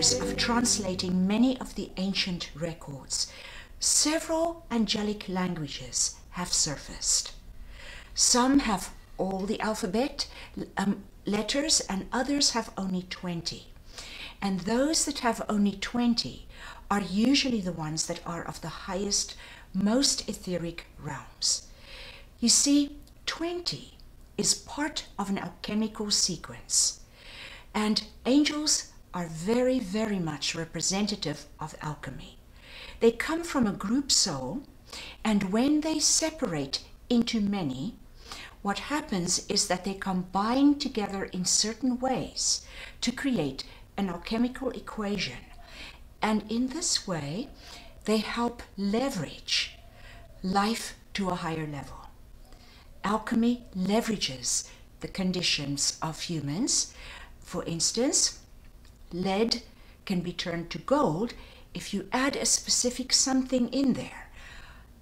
years of translating many of the ancient records, several angelic languages have surfaced. Some have all the alphabet letters and others have only 20. And those that have only 20 are usually the ones that are of the highest, most etheric realms. You see, 20 is part of an alchemical sequence, and angels are very, very much representative of alchemy. They come from a group soul, and when they separate into many, what happens is that they combine together in certain ways to create an alchemical equation. And in this way, they help leverage life to a higher level. Alchemy leverages the conditions of humans. For instance, lead can be turned to gold if you add a specific something in there.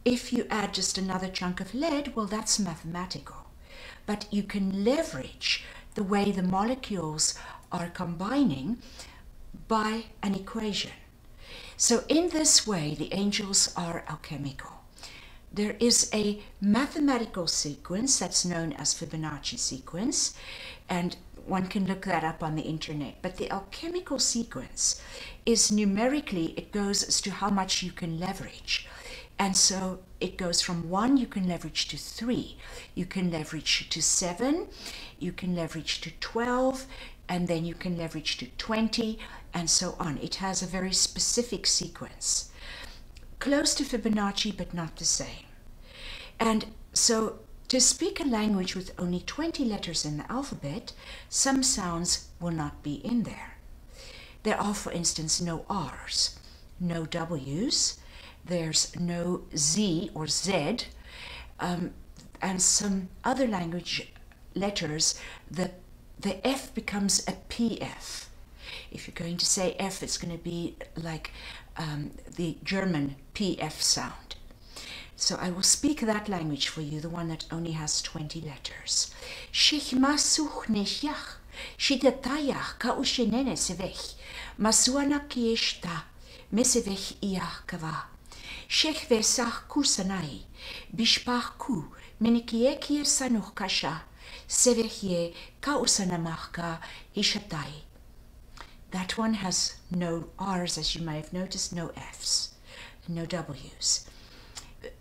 If you add just another chunk of lead, well, that's mathematical. But you can leverage the way the molecules are combining by an equation. So in this way, the angels are alchemical. There is a mathematical sequence that's known as Fibonacci sequence, and one can look that up on the internet. But the alchemical sequence is numerically, it goes as to how much you can leverage. And so it goes from 1, you can leverage to 3, you can leverage to 7, you can leverage to 12, and then you can leverage to 20, and so on. It has a very specific sequence. Close to Fibonacci, but not the same. And so to speak a language with only 20 letters in the alphabet, some sounds will not be in there. There are, for instance, no R's, no W's, there's no Z or Z, and some other language letters, the F becomes a PF. If you're going to say F, it's going to be like the German PF sound. So I will speak that language for you, the one that only has 20 letters. Shich masuch neshyach, shitatayach kaushenene sevech, masuana kieshta, mesevech iach kava. Shech vesach kusanai, bishpach ku, menikiekir sanuch kasha, sevechye kausanamachka hishatai. That one has no R's, as you may have noticed, no F's, no W's.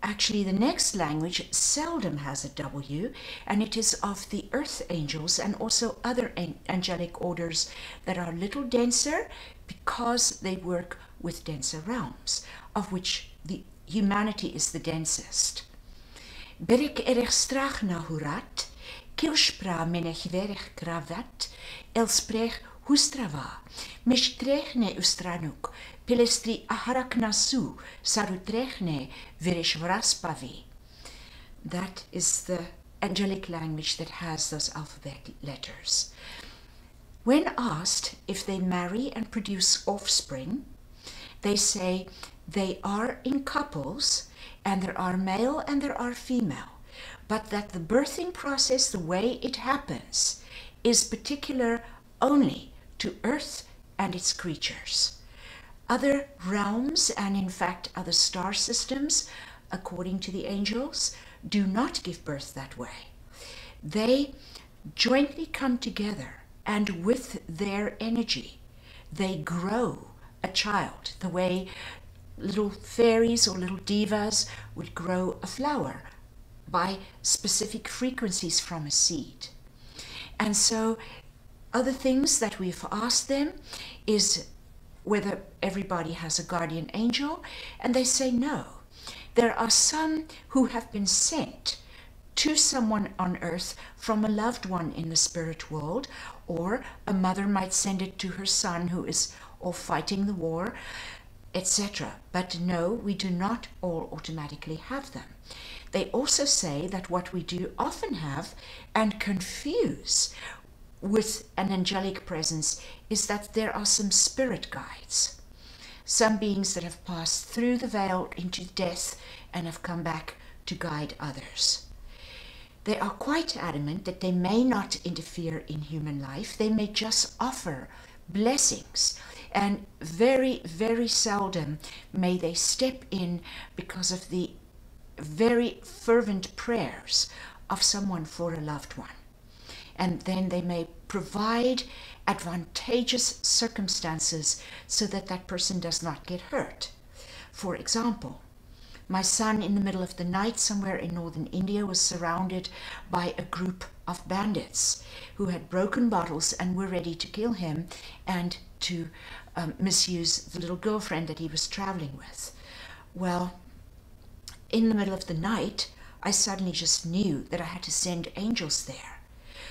Actually, the next language seldom has a W, and it is of the earth angels and also other angelic orders that are a little denser because they work with denser realms, of which the humanity is the densest. Berik erich strach na hurat, kilspra menech verich gravat, el sprech hustrava, mishtrechne ustranuk, pilestri aharaknasu, sarutrechne virishvraspavi. That is the angelic language that has those alphabet letters. When asked if they marry and produce offspring, they say they are in couples, and there are male and there are female, but that the birthing process, the way it happens, is particular only to Earth and its creatures. Other realms, and in fact other star systems, according to the angels, do not give birth that way. They jointly come together, and with their energy, they grow a child, the way little fairies or little divas would grow a flower by specific frequencies from a seed. And so other things that we've asked them is whether everybody has a guardian angel, and they say no. There are some who have been sent to someone on earth from a loved one in the spirit world, or a mother might send it to her son who is off fighting the war, etc. But no, we do not all automatically have them. They also say that what we do often have and confuse with an angelic presence is that there are some spirit guides, some beings that have passed through the veil into death and have come back to guide others. They are quite adamant that they may not interfere in human life. They may just offer blessings And very, very seldom may they step in because of the very fervent prayers of someone for a loved one. And then they may provide advantageous circumstances so that that person does not get hurt. For example, my son in the middle of the night somewhere in northern India was surrounded by a group of bandits who had broken bottles and were ready to kill him and to misuse the little girlfriend that he was traveling with. Well, in the middle of the night, I suddenly just knew that I had to send angels there.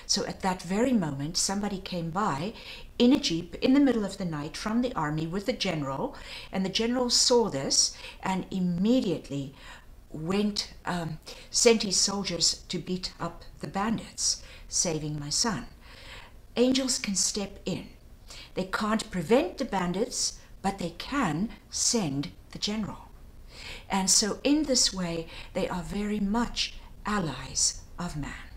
So at that very moment, somebody came by in a jeep in the middle of the night from the army with the general, and the general saw this and immediately sent his soldiers to beat up the bandits, saving my son. Angels can step in. They can't prevent the bandits, but they can send the general. And so in this way, they are very much allies of man.